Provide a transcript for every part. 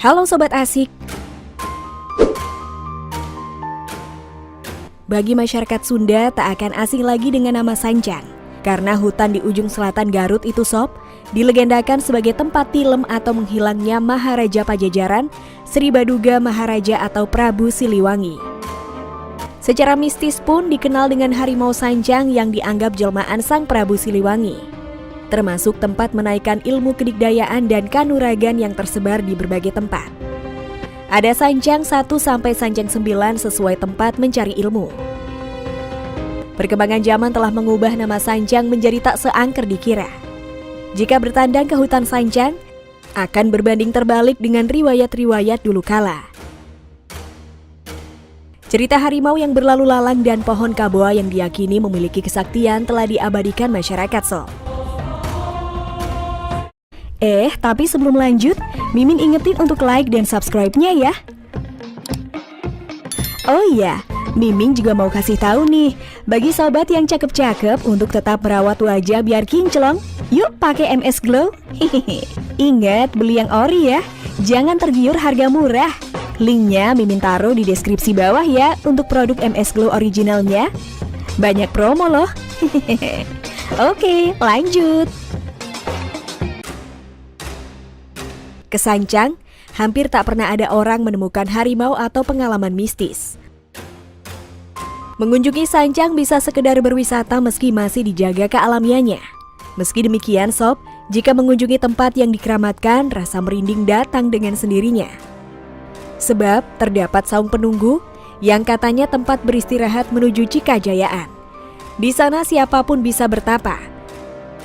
Halo Sobat Asik. Bagi masyarakat Sunda tak akan asing lagi dengan nama Sanjang. Karena hutan di ujung selatan Garut itu Sob, dilegendakan sebagai tempat tilem atau menghilangnya Maharaja Pajajaran, Sri Baduga Maharaja atau Prabu Siliwangi. Secara mistis pun dikenal dengan Harimau Sanjang yang dianggap jelmaan Sang Prabu Siliwangi. Termasuk tempat menaikkan ilmu kedikdayaan dan kanuragan yang tersebar di berbagai tempat. Ada Sanjang 1 sampai Sanjang 9 sesuai tempat mencari ilmu. Perkembangan zaman telah mengubah nama Sanjang menjadi tak seangker dikira. Jika bertandang ke hutan Sanjang, akan berbanding terbalik dengan riwayat-riwayat dulu kala. Cerita harimau yang berlalu lalang dan pohon kaboa yang diyakini memiliki kesaktian telah diabadikan masyarakat Sob. Tapi sebelum lanjut, Mimin ingetin untuk like dan subscribe-nya ya. Oh iya, Mimin juga mau kasih tahu nih, bagi sobat yang cakep-cakep untuk tetap merawat wajah biar kinclong, yuk pakai MS Glow. Ingat beli yang ori ya, jangan tergiur harga murah. Linknya Mimin taruh di deskripsi bawah ya untuk produk MS Glow originalnya. Banyak promo loh. Oke, lanjut. Ke Sanjang, hampir tak pernah ada orang menemukan harimau atau pengalaman mistis. Mengunjungi Sanjang bisa sekedar berwisata meski masih dijaga kealamiannya. Meski demikian Sob, jika mengunjungi tempat yang dikeramatkan, rasa merinding datang dengan sendirinya. Sebab terdapat saung penunggu yang katanya tempat beristirahat menuju Cikajayaan. Di sana siapapun bisa bertapa,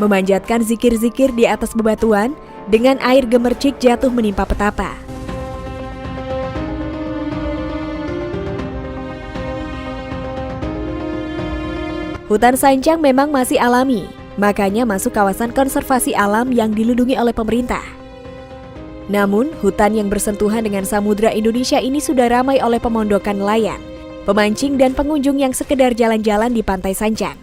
memanjatkan zikir-zikir di atas bebatuan dengan air gemercik jatuh menimpa petapa. Hutan Sanjang memang masih alami, makanya masuk kawasan konservasi alam yang dilindungi oleh pemerintah. Namun, hutan yang bersentuhan dengan Samudra Indonesia ini sudah ramai oleh pemondokan nelayan, pemancing dan pengunjung yang sekedar jalan-jalan di Pantai Sanjang.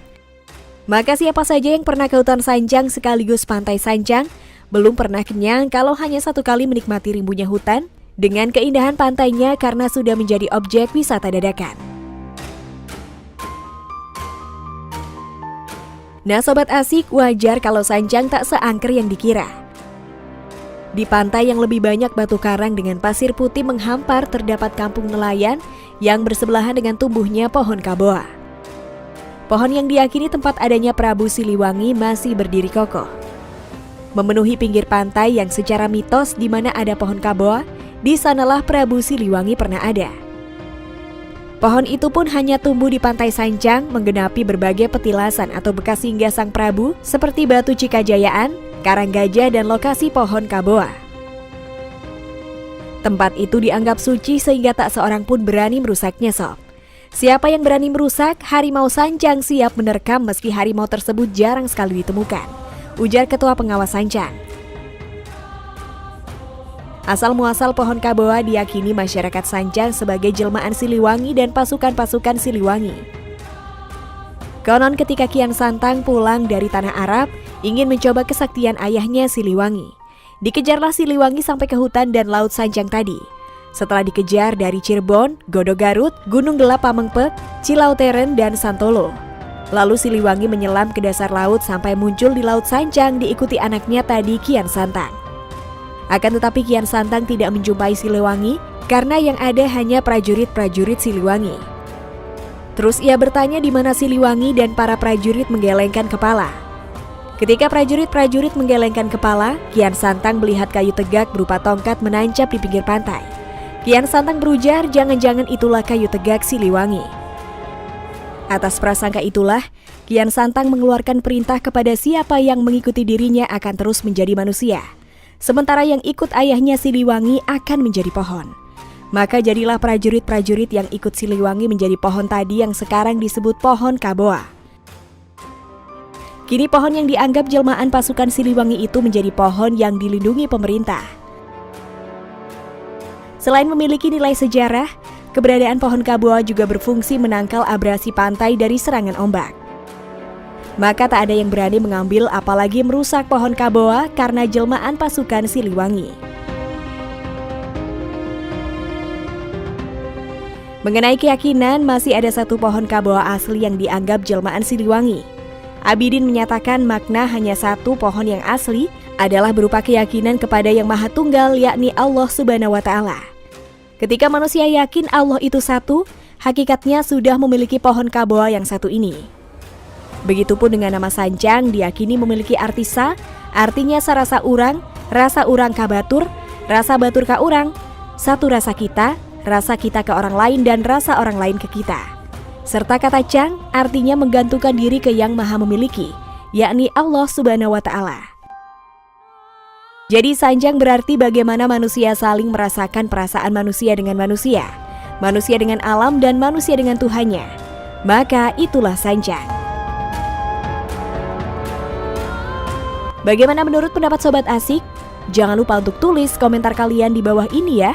Maka siapa saja yang pernah ke hutan Sanjang sekaligus Pantai Sanjang, belum pernah kenyang kalau hanya satu kali menikmati rimbunya hutan dengan keindahan pantainya karena sudah menjadi objek wisata dadakan. Nah Sobat Asik, wajar kalau Sanjang tak seangker yang dikira. Di pantai yang lebih banyak batu karang dengan pasir putih menghampar terdapat kampung nelayan yang bersebelahan dengan tumbuhnya pohon kaboa. Pohon yang diyakini tempat adanya Prabu Siliwangi masih berdiri kokoh. Memenuhi pinggir pantai yang secara mitos di mana ada pohon kaboa, di sanalah Prabu Siliwangi pernah ada. Pohon itu pun hanya tumbuh di Pantai Sanjang menggenapi berbagai petilasan atau bekas singgah Sang Prabu seperti batu Cikajayaan, karang gajah dan lokasi pohon kaboa. Tempat itu dianggap suci sehingga tak seorang pun berani merusaknya Sob. Siapa yang berani merusak, Harimau Sanjang siap menerkam meski harimau tersebut jarang sekali ditemukan, ujar Ketua Pengawas Sanjang. Asal-muasal pohon kaboa diyakini masyarakat Sanjang sebagai jelmaan Siliwangi dan pasukan-pasukan Siliwangi. Konon ketika Kian Santang pulang dari tanah Arab, ingin mencoba kesaktian ayahnya Siliwangi. Dikejarlah Siliwangi sampai ke hutan dan laut Sanjang tadi. Setelah dikejar dari Cirebon, Godo Garut, Gunung Gelap Pamengpek, Cilauteren, dan Santolo. Lalu Siliwangi menyelam ke dasar laut sampai muncul di Laut Sanjang diikuti anaknya tadi Kian Santang. Akan tetapi Kian Santang tidak menjumpai Siliwangi karena yang ada hanya prajurit-prajurit Siliwangi. Terus ia bertanya di mana Siliwangi dan para prajurit menggelengkan kepala. Ketika prajurit-prajurit menggelengkan kepala, Kian Santang melihat kayu tegak berupa tongkat menancap di pinggir pantai. Kian Santang berujar jangan-jangan itulah kayu tegak Siliwangi. Atas prasangka itulah, Kian Santang mengeluarkan perintah kepada siapa yang mengikuti dirinya akan terus menjadi manusia. Sementara yang ikut ayahnya Siliwangi akan menjadi pohon. Maka jadilah prajurit-prajurit yang ikut Siliwangi menjadi pohon tadi yang sekarang disebut pohon kaboa. Kini pohon yang dianggap jelmaan pasukan Siliwangi itu menjadi pohon yang dilindungi pemerintah. Selain memiliki nilai sejarah, keberadaan pohon kaboa juga berfungsi menangkal abrasi pantai dari serangan ombak. Maka tak ada yang berani mengambil apalagi merusak pohon kaboa karena jelmaan pasukan Siliwangi. Mengenai keyakinan, masih ada satu pohon kaboa asli yang dianggap jelmaan Siliwangi. Abidin menyatakan makna hanya satu pohon yang asli adalah berupa keyakinan kepada Yang Maha Tunggal, yakni Allah Subhanahu wa Ta'ala. Ketika manusia yakin Allah itu satu, hakikatnya sudah memiliki pohon kaboa yang satu ini. Begitupun dengan nama Sanjang, diyakini memiliki arti sa, artinya sarasa urang, rasa urang ka batur, rasa batur ka urang, satu rasa kita ke orang lain dan rasa orang lain ke kita. Serta kata Cang artinya menggantungkan diri ke Yang Maha Memiliki, yakni Allah Subhanahu wa Ta'ala. Jadi Sanjang berarti bagaimana manusia saling merasakan perasaan manusia dengan manusia dengan alam dan manusia dengan Tuhannya. Maka itulah Sanjang. Bagaimana menurut pendapat Sobat Asik? Jangan lupa untuk tulis komentar kalian di bawah ini ya.